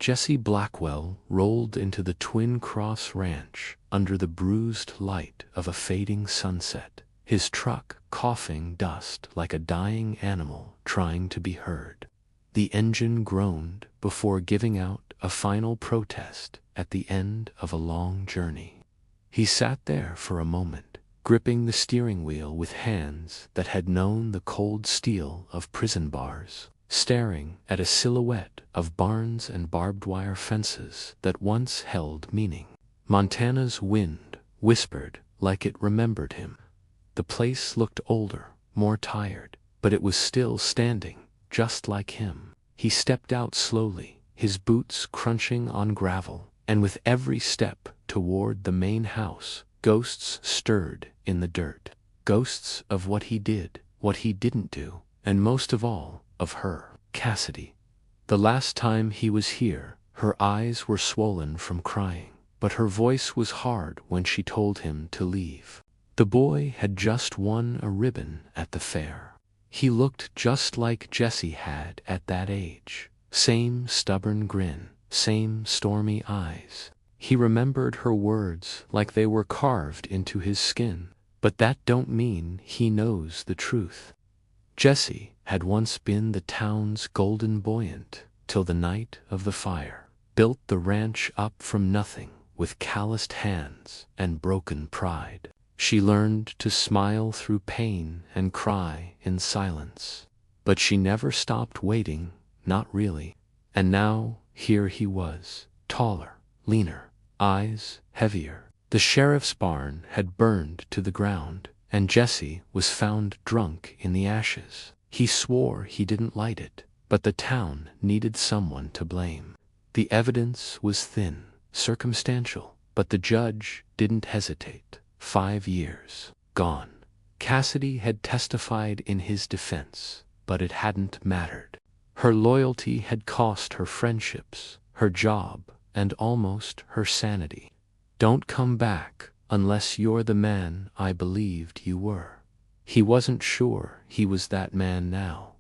Jesse Blackwell rolled into the Twin Cross Ranch under the bruised light of a fading sunset, his truck coughing dust like a dying animal trying to be heard. The engine groaned before giving out a final protest at the end of a long journey. He sat there for a moment, gripping the steering wheel with hands that had known the cold steel of prison bars, staring at a silhouette of barns and barbed-wire fences that once held meaning. Montana's wind whispered like it remembered him. The place looked older, more tired, but it was still standing, just like him. He stepped out slowly, his boots crunching on gravel, and with every step toward the main house, ghosts stirred in the dirt. Ghosts of what he did, what he didn't do, and most of all, of her, Cassidy. The last time he was here, her eyes were swollen from crying, but her voice was hard when she told him to leave. The boy had just won a ribbon at the fair. He looked just like Jesse had at that age. Same stubborn grin, same stormy eyes. He remembered her words like they were carved into his skin. But that don't mean he knows the truth. Jesse had once been the town's golden buoyant till the night of the fire. Built the ranch up from nothing with calloused hands and broken pride. She learned to smile through pain and cry in silence. But she never stopped waiting, not really. And now, here he was, taller, leaner, eyes heavier. The sheriff's barn had burned to the ground, and Jesse was found drunk in the ashes. He swore he didn't light it, but the town needed someone to blame. The evidence was thin, circumstantial, but the judge didn't hesitate. 5 years. Gone. Cassidy had testified in his defense, but it hadn't mattered. Her loyalty had cost her friendships, her job, and almost her sanity. Don't come back unless you're the man I believed you were. He wasn't sure he was that man now.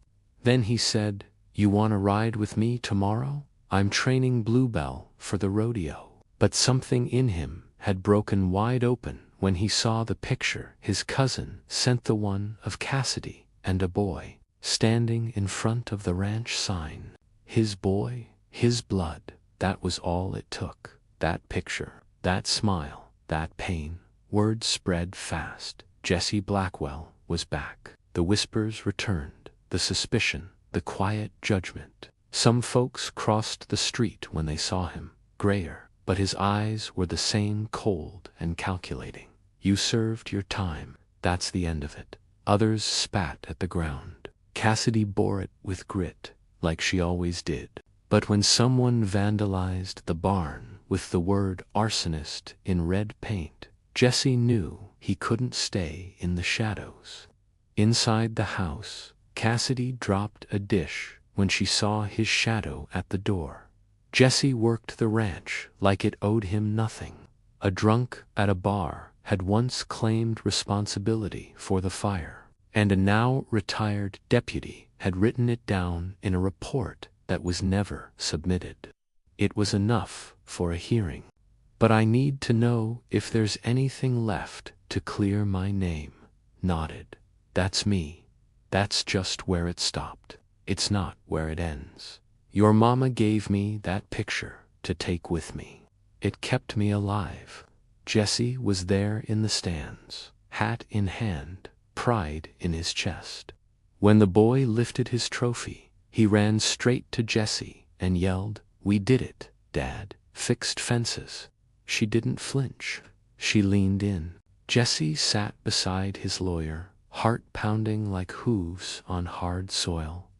Then he said, "You want to ride with me tomorrow? I'm training Bluebell for the rodeo." But something in him had broken wide open when he saw the picture his cousin sent, the one of Cassidy and a boy standing in front of the ranch sign. His boy, his blood, that was all it took. That picture, that smile, that pain. Word spread fast. Jesse Blackwell was back. The whispers returned, the suspicion, the quiet judgment. Some folks crossed the street when they saw him, grayer, but his eyes were the same, cold and calculating. You served your time, that's the end of it. Others spat at the ground. Cassidy bore it with grit, like she always did. But when someone vandalized the barn with the word arsonist in red paint, Jesse knew he couldn't stay in the shadows. Inside the house, Cassidy dropped a dish when she saw his shadow at the door. Jesse worked the ranch like it owed him nothing. A drunk at a bar had once claimed responsibility for the fire, and a now retired deputy had written it down in a report that was never submitted. It was enough for a hearing. But I need to know if there's anything left to clear my name. Nodded. That's me. That's just where it stopped. It's not where it ends. Your mama gave me that picture to take with me. It kept me alive. Jesse was there in the stands, hat in hand, pride in his chest. When the boy lifted his trophy, he ran straight to Jesse and yelled, "We did it, Dad. Fixed fences." She didn't flinch. She leaned in. Jesse sat beside his lawyer, heart pounding like hooves on hard soil.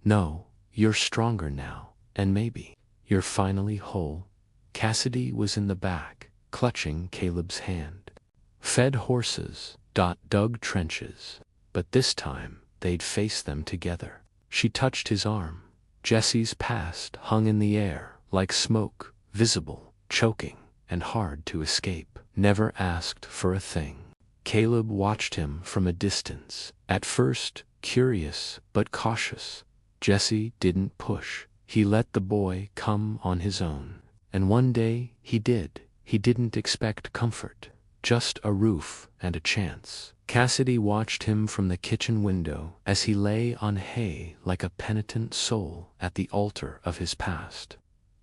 "No, you're stronger now, and maybe you're finally whole." Cassidy was in the back, clutching Caleb's hand. Fed horses, dug trenches, but this time they'd face them together. She touched his arm. Jesse's past hung in the air like smoke, visible, choking, and hard to escape. Never asked for a thing. Caleb watched him from a distance, at first curious but cautious. Jesse didn't push, He let the boy come on his own. And one day he did. He didn't expect comfort, just a roof and a chance. Cassidy watched him from the kitchen window as he lay on hay like a penitent soul at the altar of his past.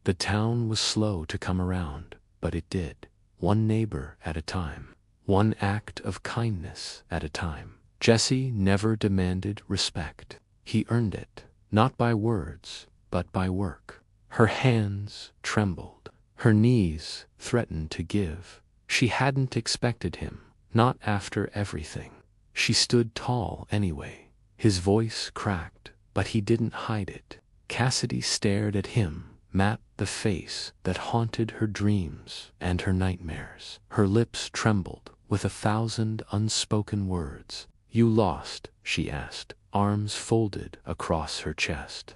The town was slow to come around, but it did, one neighbor at a time, one act of kindness at a time. Jesse never demanded respect. He earned it, not by words, but by work. Her hands trembled. Her knees threatened to give. She hadn't expected him, not after everything. She stood tall anyway. His voice cracked, but he didn't hide it. Cassidy stared at him, met the face that haunted her dreams and her nightmares. Her lips trembled with 1,000 unspoken words. "You lost?" she asked, arms folded across her chest.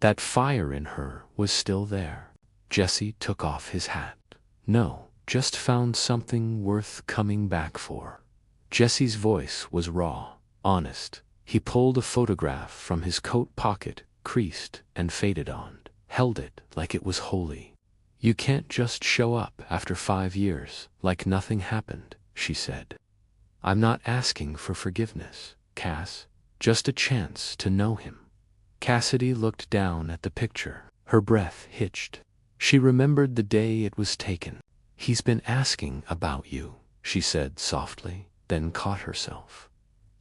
That fire in her was still there. Jesse took off his hat. "No, just found something worth coming back for." Jesse's voice was raw, honest. He pulled a photograph from his coat pocket, creased and faded on, held it like it was holy. "You can't just show up after 5 years like nothing happened," she said. "I'm not asking for forgiveness, Cass, just a chance to know him." Cassidy looked down at the picture. Her breath hitched. She remembered the day it was taken. "He's been asking about you," she said softly, then caught herself.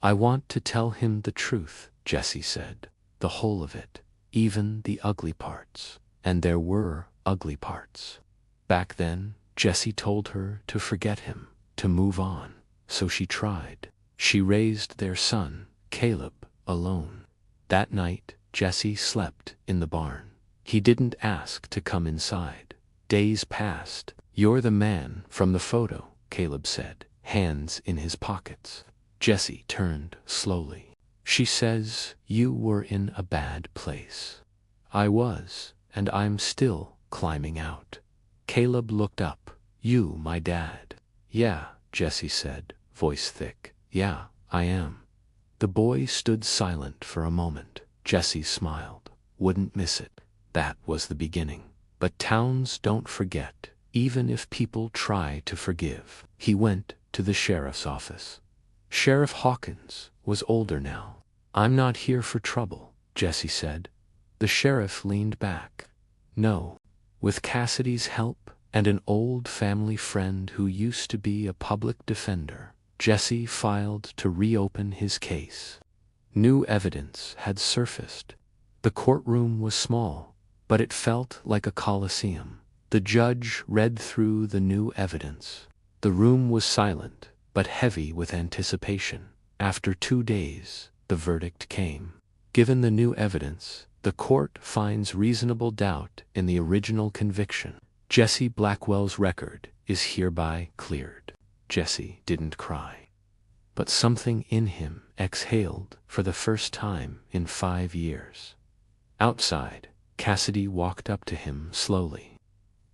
"I want to tell him the truth," Jesse said. "The whole of it, even the ugly parts." And there were ugly parts. Back then, Jesse told her to forget him, to move on. So she tried. She raised their son, Caleb, alone. That night, Jesse slept in the barn. He didn't ask to come inside. Days passed. "You're the man from the photo," Caleb said, hands in his pockets. Jesse turned slowly. "She says you were in a bad place." "I was, and I'm still climbing out." Caleb looked up. "You, my dad?" "Yeah," Jesse said, voice thick. "Yeah, I am." The boy stood silent for a moment. Jesse smiled. "Wouldn't miss it." That was the beginning. But towns don't forget, even if people try to forgive. He went to the sheriff's office. Sheriff Hawkins was older now. "I'm not here for trouble," Jesse said. The sheriff leaned back. "No." With Cassidy's help and an old family friend who used to be a public defender, Jesse filed to reopen his case. New evidence had surfaced. The courtroom was small, but it felt like a coliseum. The judge read through the new evidence. The room was silent, but heavy with anticipation. After 2 days, the verdict came. Given the new evidence, the court finds reasonable doubt in the original conviction. Jesse Blackwell's record is hereby cleared. Jesse didn't cry. But something in him exhaled for the first time in 5 years. Outside, Cassidy walked up to him slowly.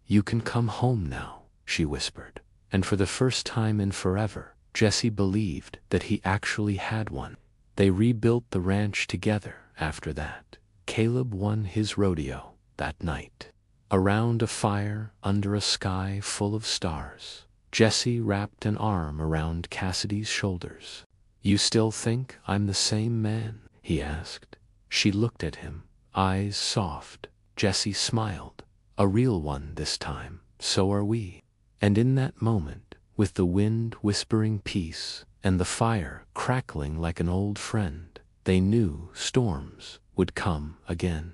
"You can come home now," she whispered. And for the first time in forever, Jesse believed that he actually had one. They rebuilt the ranch together after that. Caleb won his rodeo that night. Around a fire under a sky full of stars, Jesse wrapped an arm around Cassidy's shoulders. "You still think I'm the same man?" he asked. She looked at him, eyes soft. Jesse smiled. "A real one this time. So are we." And in that moment, with the wind whispering peace and the fire crackling like an old friend, they knew storms would come again.